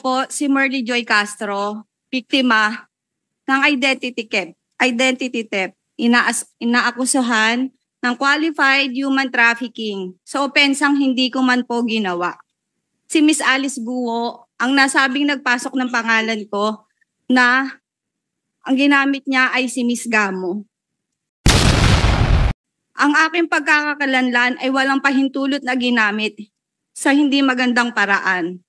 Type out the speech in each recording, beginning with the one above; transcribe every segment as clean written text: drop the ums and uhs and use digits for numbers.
po si Merly Joy Castro, biktima ng identity theft. Inaakusahan ng qualified human trafficking sa opensang hindi ko man po ginawa. Si Miss Alice Guo ang nasabing nagpasok ng pangalan ko na ang ginamit niya ay si Miss Gamo. Ang aking pagkakakalanlan ay walang pahintulot na ginamit sa hindi magandang paraan.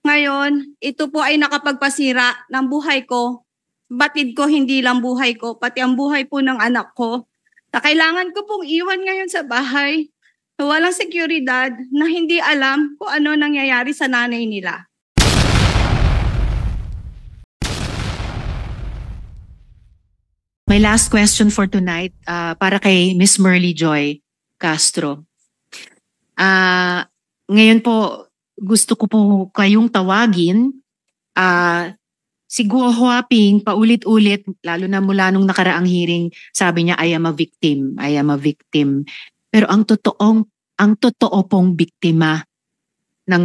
Ngayon, ito po ay nakapagpasira ng buhay ko, batid ko hindi lang buhay ko, pati ang buhay po ng anak ko, na kailangan ko pong iwan ngayon sa bahay na walang seguridad, na hindi alam kung ano nangyayari sa nanay nila. My last question for tonight para kay Miss Merly Joy Castro. Ngayon po, gusto ko po kayong tawagin. Si Guo Huaping, paulit-ulit, lalo na mula nung nakaraang hearing, sabi niya, I am a victim, I am a victim. Pero ang totoo pong biktima ng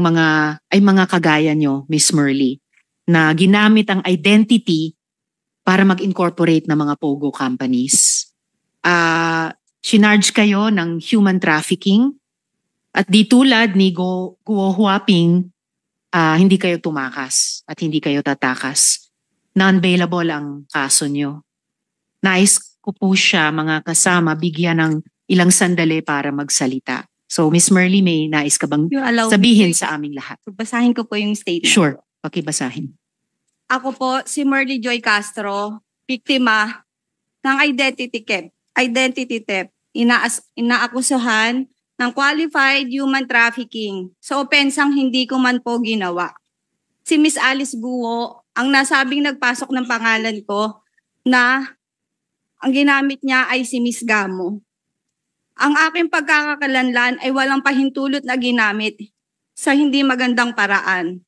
mga kagaya nyo, Miss Merly, na ginamit ang identity para mag-incorporate ng mga POGO companies. Sinarge kayo ng human trafficking at di tulad ni Guo Huaping, hindi kayo tumakas at hindi kayo tatakas. Non-bailable ang kaso nyo. Nais ko po siya, mga kasama, bigyan ng ilang sandali para magsalita. So, Miss Merly, may nais ka bang sabihin sa aming lahat? Basahin ko po yung statement. Sure, pakibasahin. Ako po si Merly Joy Castro, biktima ng identity theft. Inaakusahan ng qualified human trafficking sa opensang hindi ko man po ginawa. Si Miss Alice Guo ang nasabing nagpasok ng pangalan ko na ang ginamit niya ay si Miss Gamo. Ang aking pagkakakalanlan ay walang pahintulot na ginamit sa hindi magandang paraan.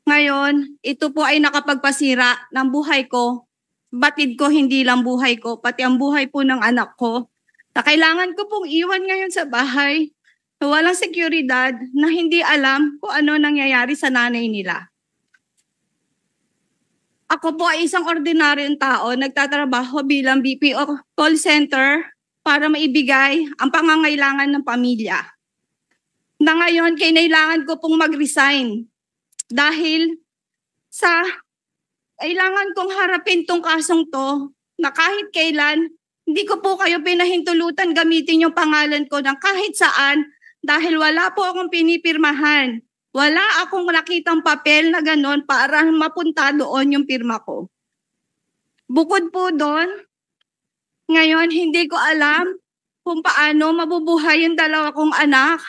Ngayon, ito po ay nakapagpasira ng buhay ko, batid ko hindi lang buhay ko, pati ang buhay po ng anak ko, na kailangan ko pong iwan ngayon sa bahay na walang seguridad, na hindi alam kung ano nangyayari sa nanay nila. Ako po ay isang ordinaryong tao, nagtatrabaho bilang BPO call center para maibigay ang pangangailangan ng pamilya. Na ngayon, kailangan ko pong mag-resign dahil sa kailangan kong harapin tong kasong to na kahit kailan, hindi ko po kayo pinahintulutan gamitin yung pangalan ko ng kahit saan dahil wala po akong pinipirmahan. Wala akong nakitang papel na gano'n para mapunta doon yung pirma ko. Bukod po doon, ngayon hindi ko alam kung paano mabubuhay yung dalawa kong anak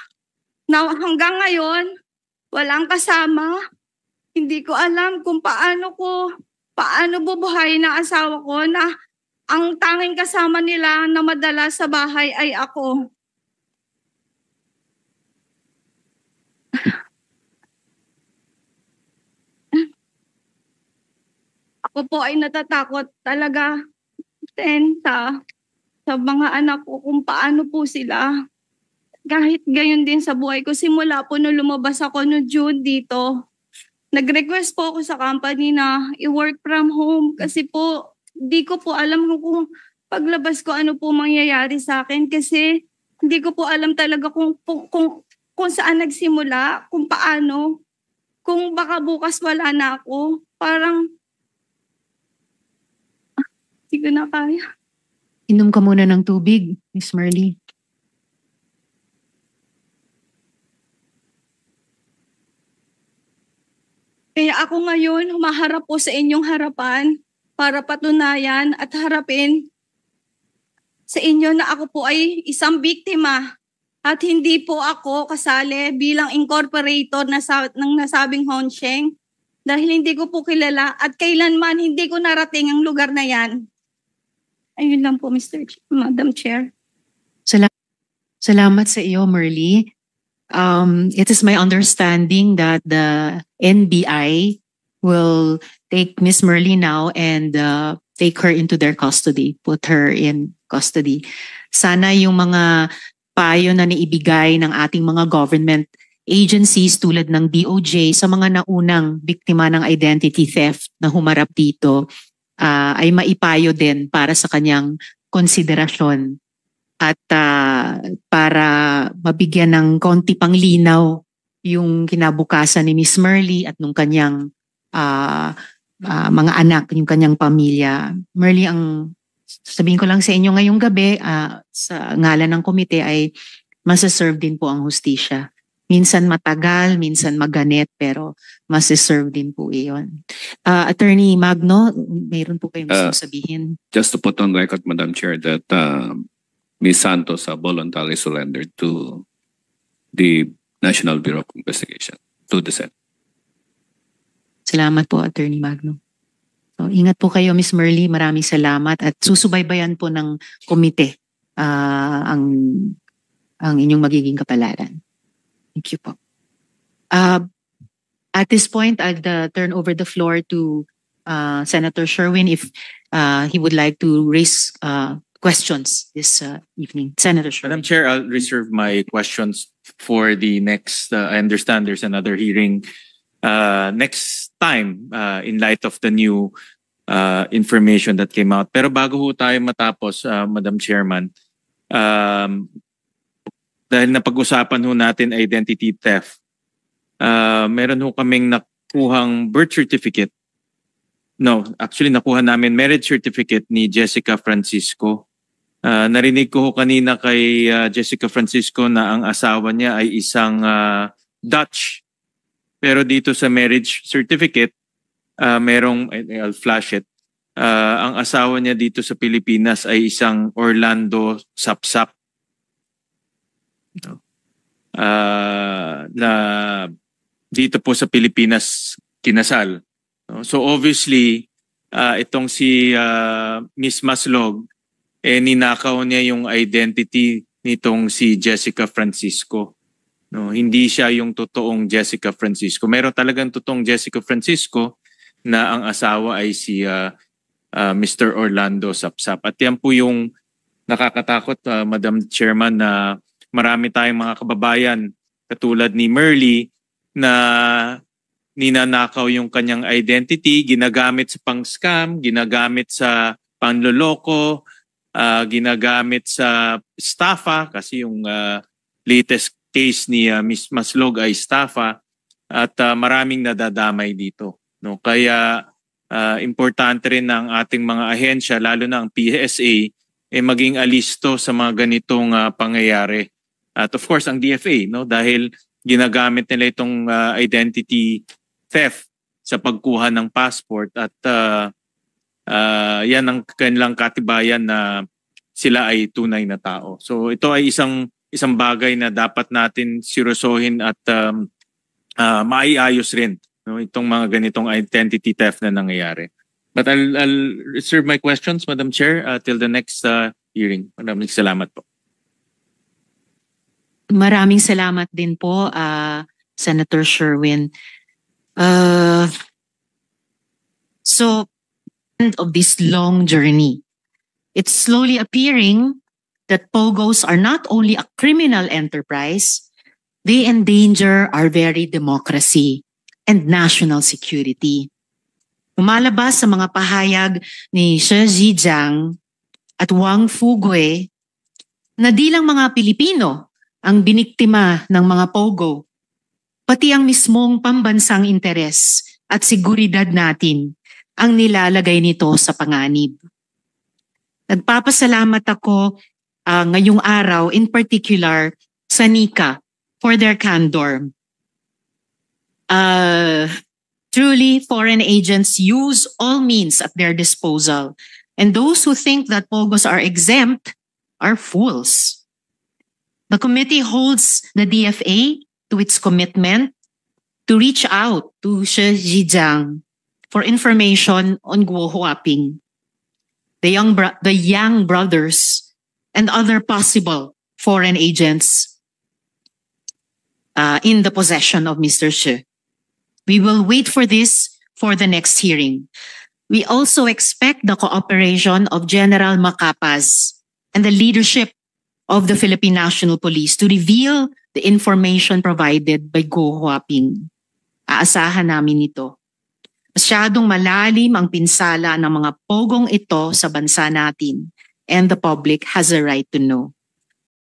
na hanggang ngayon walang kasama. Hindi ko alam kung paano bubuhayin ang asawa ko na ang tanging kasama nila na madalas sa bahay ay ako. Ako po ay natatakot talaga sa mga anak ko kung paano po sila. Kahit gayon din sa buhay ko, simula po nung lumabas ako no June dito, nag-request po ako sa company na i-work from home kasi po di ko po alam kung paglabas ko ano po mangyayari sa akin kasi hindi ko po alam talaga kung saan nagsimula, kung paano, kung baka bukas wala na ako. Parang hindi ko na kaya. Inom ka muna ng tubig, Miss Merly. Kaya ako ngayon humaharap po sa inyong harapan para patunayan at harapin sa inyo na ako po ay isang biktima at hindi po ako kasali bilang incorporator ng nasabing Hongsheng dahil hindi ko po kilala at kailanman hindi ko narating ang lugar na yan. Ayun lang po, Madam Chair. Salamat sa iyo, Merly. It is my understanding that the NBI will take Miss Merly now and take her into their custody, put her in custody. Sana yung mga payo na naibigay ng ating mga government agencies tulad ng DOJ sa mga naunang biktima ng identity theft na humarap dito ay maipayo din para sa kanyang konsiderasyon at para mabigyan ng konti pang linaw yung kinabukasan ni Miss Merly at nung kanyang mga anak, yung kanyang pamilya. Merly, ang sabihin ko lang sa inyo ngayong gabi sa ngalan ng komite ay masaserve din po ang hustisya. Minsan matagal, minsan maganit, pero masaserve din po iyon. Attorney Magno, mayroon po kayong gusto sabihin? Just to put on record, Madam Chair, that Ms. Santos voluntarily surrendered to the National Bureau of Investigation, to the Senate. Salamat po, Attorney Magno. So, ingat po kayo, Miss Merly. Maraming salamat at susubaybayan po ng komite ang inyong magiging kapalaran. Thank you po. At this point, I'd turn over the floor to Senator Sherwin if he would like to raise questions this evening. Senator Sherwin. Madam Chair, I'll reserve my questions for the next, I understand there's another hearing next time in light of the new information that came out. Pero bago ho tayo matapos, Madam Chairman, dahil napag-usapan ho natin identity theft, meron ho kaming nakuhang birth certificate. No, actually nakuha namin marriage certificate ni Jessica Francisco. Narinig ko ho kanina kay Jessica Francisco na ang asawa niya ay isang Dutch. Pero dito sa marriage certificate, merong, I'll flash it, ang asawa niya dito sa Pilipinas ay isang Orlando Sapsap. Na dito po sa Pilipinas kinasal. So obviously, itong si Miss Maslog, ninakaw niya yung identity nitong si Jessica Francisco. No, hindi siya yung totoong Jessica Francisco. Meron talagang totoong Jessica Francisco na ang asawa ay si Mr. Orlando Sapsap. At yan po yung nakakatakot, Madam Chairman, na marami tayong mga kababayan katulad ni Merly na ninanakaw yung kanyang identity, ginagamit sa pang-scam, ginagamit sa panloloko, ginagamit sa estafa kasi yung latest case ni Miss Maslog ay estafa at maraming nadadamay dito. No? Kaya importante rin ng ating mga ahensya, lalo na ang PSA, maging alisto sa mga ganitong pangyayari. At of course, ang DFA, no? Dahil ginagamit nila itong identity theft sa pagkuha ng passport at yan ang kanilang katibayan na sila ay tunay na tao. So ito ay isang bagay na dapat natin seryosohin at maiayos rin, no, itong mga ganitong identity theft na nangyayari. But I'll reserve my questions, Madam Chair, till the next hearing. Maraming salamat po. Maraming salamat din po, Senator Sherwin. So, end of this long journey, it's slowly appearing that POGOs are not only a criminal enterprise, they endanger our very democracy and national security. Umalabas sa mga pahayag ni Shi Zhijiang at Wang Fugui na di lang mga Pilipino ang biniktima ng mga POGO, pati ang mismong pambansang interes at seguridad natin ang nilalagay nito sa panganib. Nagpapasalamat ako ngayong araw, in particular sa NICA, for their candor. Truly, foreign agents use all means at their disposal, and those who think that POGOs are exempt are fools. The committee holds the DFA to its commitment to reach out to Shi Zhijiang for information on Guo Huaping, the Yang brothers, and other possible foreign agents in the possession of Mr. Shi. We will wait for this for the next hearing. We also expect the cooperation of General Macapas and the leadership of the Philippine National Police to reveal the information provided by Go Huaping. Aasahan namin ito. Masyadong malalim ang pinsala ng mga pogong ito sa bansa natin, and the public has a right to know.